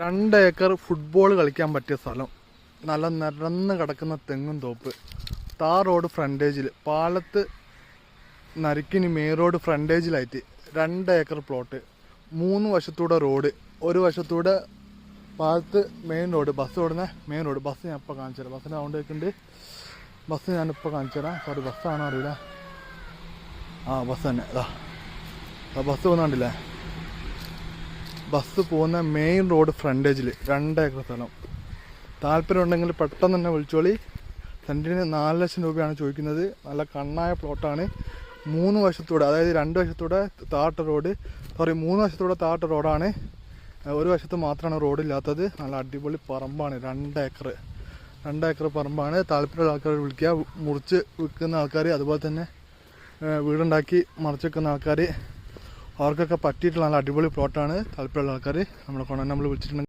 2 acre football കളിക്കാൻ പറ്റിയ സ്ഥലം. നല്ല നിരന്ന് കിടക്കുന്ന തെങ്ങും തോപ്പ്. താർ റോഡ് ഫ്രണ്ടേജിൽ, പാലത്ത് നരിക്കിനി മെയിൻ റോഡ് ഫ്രണ്ടേജിലായിട്ട് 2 ഏക്കർ പ്ലോട്ട്. 3 വശത്തൂടെ റോഡ്, ഒരു വശത്തൂടെ പാലത്ത് മെയിൻ റോഡ്, ബസ് ഓടുന്ന മെയിൻ റോഡ്. ബസ് ഞാൻ ഇപ്പോൾ കാണിച്ചു തരാം. ബസ്സിൻ്റെ സൗണ്ട് കേൾക്കുന്നുണ്ട്. ബസ് ഞാനിപ്പോൾ കാണിച്ചു തരാം. സോറി, ബസ്സാണോ അറിയില്ല. ബസ് തന്നെ. ബസ് പോകുന്നുണ്ടല്ലേ. ബസ് പോകുന്ന മെയിൻ റോഡ് ഫ്രണ്ടേജിൽ 2 ഏക്കർ സ്ഥലം. താല്പര്യം ഉണ്ടെങ്കിൽ പെട്ടെന്ന് തന്നെ വിളിച്ചോളി. സെൻറ്റിന് 4 ലക്ഷം രൂപയാണ് ചോദിക്കുന്നത്. നല്ല കണ്ണായ പ്ലോട്ടാണ്. 3 വശത്തൂടെ, അതായത് 2 വശത്തൂടെ താട്ട റോഡ്, 3 വശത്തൂടെ താട്ട റോഡാണ്. ഒരു വശത്ത് മാത്രമാണ് റോഡില്ലാത്തത്. നല്ല അടിപൊളി പറമ്പാണ്. 2 ഏക്കർ പറമ്പാണ്. താല്പര്യമുള്ള ആൾക്കാർ വിളിക്കുക. മുറിച്ച് വിൽക്കുന്ന ആൾക്കാർ, അതുപോലെ തന്നെ വീടുണ്ടാക്കി മറിച്ച് വെക്കുന്ന ആൾക്കാർ, അവർക്കൊക്കെ പറ്റിയിട്ടുള്ള നല്ല അടിപൊളി പ്ലോട്ടാണ്. താല്പര്യമുള്ള ആൾക്കാർ നമ്മളെ കോൺടാക്ട് നമ്പർ വിളിച്ചിട്ടുണ്ടെങ്കിൽ